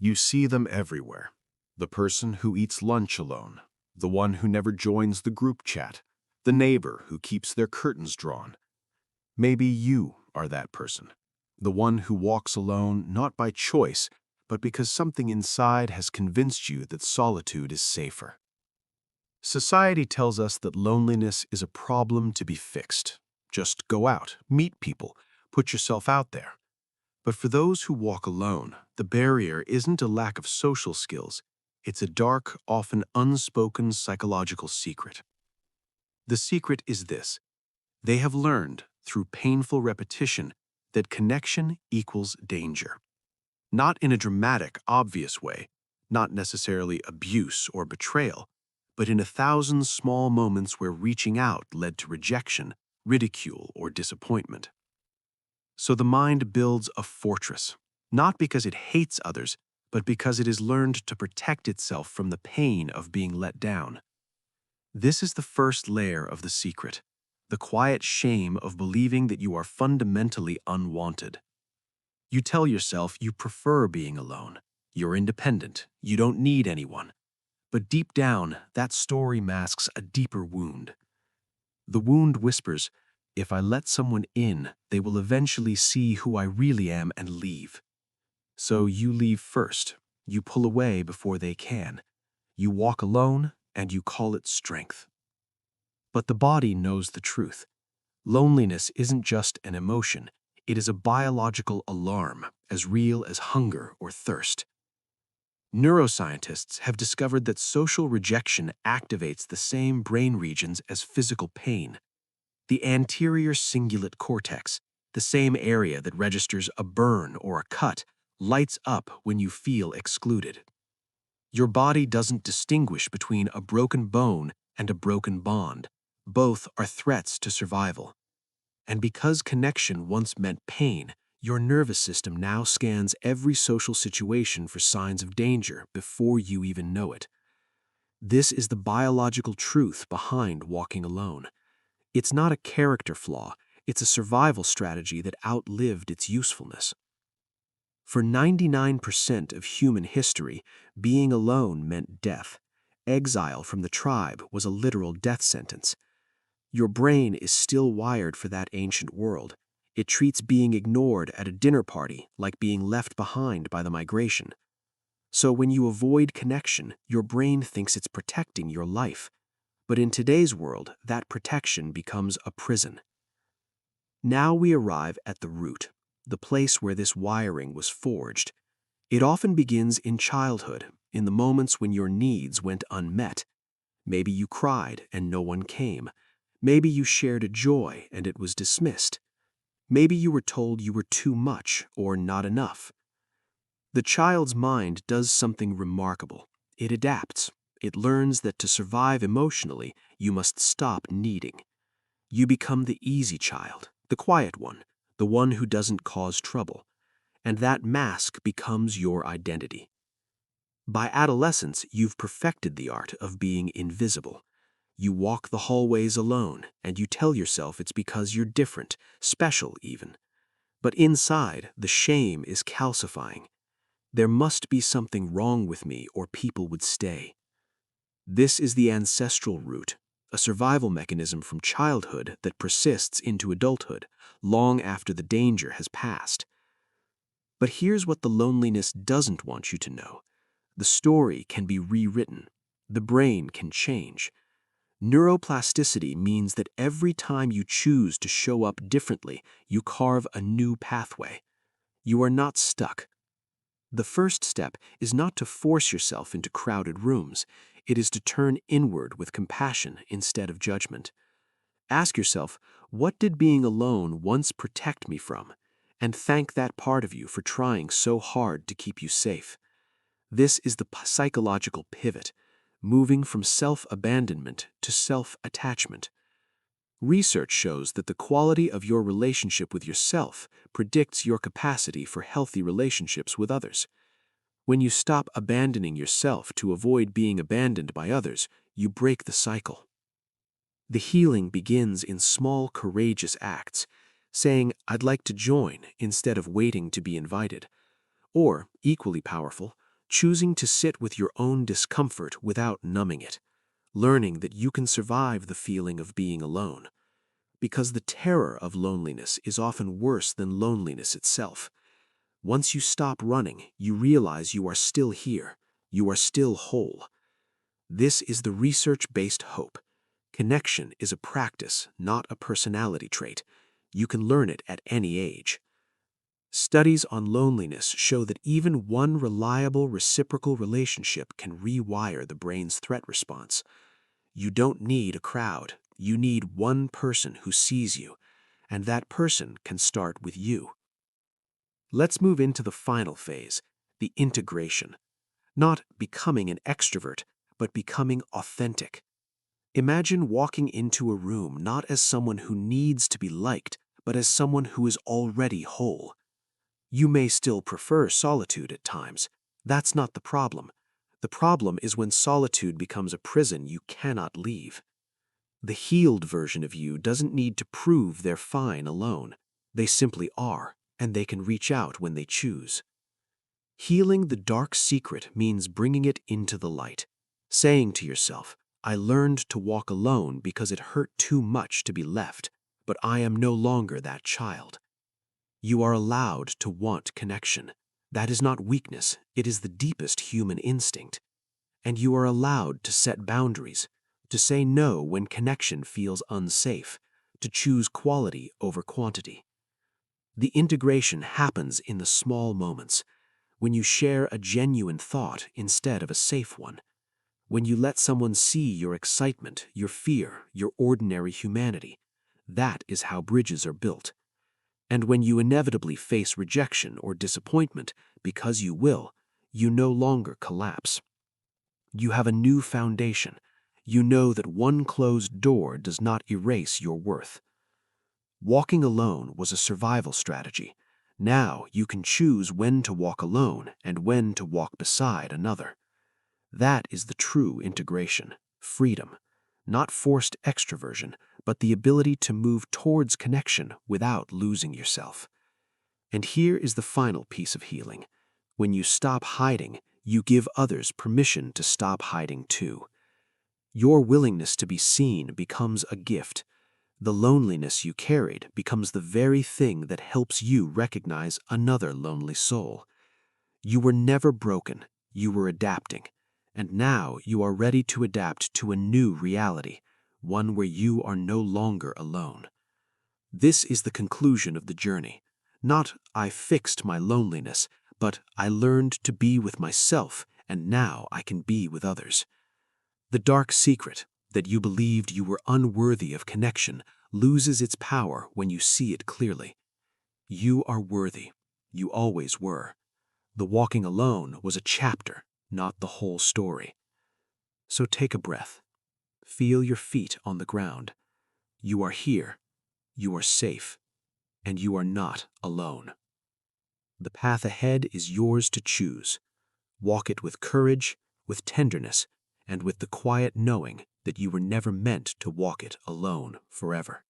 You see them everywhere. The person who eats lunch alone, the one who never joins the group chat, the neighbor who keeps their curtains drawn. Maybe you are that person, the one who walks alone not by choice, but because something inside has convinced you that solitude is safer. Society tells us that loneliness is a problem to be fixed. Just go out, meet people, put yourself out there. But for those who walk alone, the barrier isn't a lack of social skills. It's a dark, often unspoken psychological secret. The secret is this: they have learned, through painful repetition, that connection equals danger. Not in a dramatic, obvious way, not necessarily abuse or betrayal, but in 1,000 small moments where reaching out led to rejection, ridicule, or disappointment. So the mind builds a fortress, not because it hates others, but because it has learned to protect itself from the pain of being let down. This is the first layer of the secret, the quiet shame of believing that you are fundamentally unwanted. You tell yourself you prefer being alone, you're independent, you don't need anyone. But deep down, that story masks a deeper wound. The wound whispers, if I let someone in, they will eventually see who I really am and leave. So you leave first. You pull away before they can. You walk alone, and you call it strength. But the body knows the truth. Loneliness isn't just an emotion. It is a biological alarm, as real as hunger or thirst. Neuroscientists have discovered that social rejection activates the same brain regions as physical pain. The anterior cingulate cortex, the same area that registers a burn or a cut, lights up when you feel excluded. Your body doesn't distinguish between a broken bone and a broken bond. Both are threats to survival. And because connection once meant pain, your nervous system now scans every social situation for signs of danger before you even know it. This is the biological truth behind walking alone. It's not a character flaw, it's a survival strategy that outlived its usefulness. For 99% of human history, being alone meant death. Exile from the tribe was a literal death sentence. Your brain is still wired for that ancient world. It treats being ignored at a dinner party like being left behind by the migration. So when you avoid connection, your brain thinks it's protecting your life. But in today's world, that protection becomes a prison. Now we arrive at the root, the place where this wiring was forged. It often begins in childhood, in the moments when your needs went unmet. Maybe you cried and no one came. Maybe you shared a joy and it was dismissed. Maybe you were told you were too much or not enough. The child's mind does something remarkable. It adapts. It learns that to survive emotionally, you must stop needing. You become the easy child, the quiet one, the one who doesn't cause trouble. And that mask becomes your identity. By adolescence, you've perfected the art of being invisible. You walk the hallways alone, and you tell yourself it's because you're different, special even. But inside, the shame is calcifying. There must be something wrong with me or people would stay. This is the ancestral root, a survival mechanism from childhood that persists into adulthood, long after the danger has passed. But here's what the loneliness doesn't want you to know. The story can be rewritten. The brain can change. Neuroplasticity means that every time you choose to show up differently, you carve a new pathway. You are not stuck. The first step is not to force yourself into crowded rooms. It is to turn inward with compassion instead of judgment. Ask yourself, what did being alone once protect me from? And thank that part of you for trying so hard to keep you safe. This is the psychological pivot, moving from self-abandonment to self-attachment. Research shows that the quality of your relationship with yourself predicts your capacity for healthy relationships with others. When you stop abandoning yourself to avoid being abandoned by others, you break the cycle. The healing begins in small, courageous acts, saying, "I'd like to join," instead of waiting to be invited. Or, equally powerful, choosing to sit with your own discomfort without numbing it, learning that you can survive the feeling of being alone. Because the terror of loneliness is often worse than loneliness itself. Once you stop running, you realize you are still here. You are still whole. This is the research-based hope. Connection is a practice, not a personality trait. You can learn it at any age. Studies on loneliness show that even one reliable reciprocal relationship can rewire the brain's threat response. You don't need a crowd. You need one person who sees you, and that person can start with you. Let's move into the final phase, the integration. Not becoming an extrovert, but becoming authentic. Imagine walking into a room not as someone who needs to be liked, but as someone who is already whole. You may still prefer solitude at times. That's not the problem. The problem is when solitude becomes a prison you cannot leave. The healed version of you doesn't need to prove they're fine alone. They simply are, and they can reach out when they choose. Healing the dark secret means bringing it into the light, saying to yourself, I learned to walk alone because it hurt too much to be left, but I am no longer that child. You are allowed to want connection. That is not weakness, it is the deepest human instinct. And you are allowed to set boundaries, to say no when connection feels unsafe, to choose quality over quantity. The integration happens in the small moments, when you share a genuine thought instead of a safe one, when you let someone see your excitement, your fear, your ordinary humanity. That is how bridges are built. And when you inevitably face rejection or disappointment, because you will, you no longer collapse. You have a new foundation. You know that one closed door does not erase your worth. Walking alone was a survival strategy. Now you can choose when to walk alone and when to walk beside another. That is the true integration, freedom, not forced extroversion, but the ability to move towards connection without losing yourself. And here is the final piece of healing. When you stop hiding, you give others permission to stop hiding too. Your willingness to be seen becomes a gift. The loneliness you carried becomes the very thing that helps you recognize another lonely soul. You were never broken, you were adapting, and now you are ready to adapt to a new reality, one where you are no longer alone. This is the conclusion of the journey. Not, I fixed my loneliness, but I learned to be with myself, and now I can be with others. The dark secret, that you believed you were unworthy of connection, loses its power when you see it clearly. You are worthy. You always were. The walking alone was a chapter, not the whole story. So take a breath. Feel your feet on the ground. You are here. You are safe. And you are not alone. The path ahead is yours to choose. Walk it with courage, with tenderness, and with the quiet knowing that you were never meant to walk it alone forever.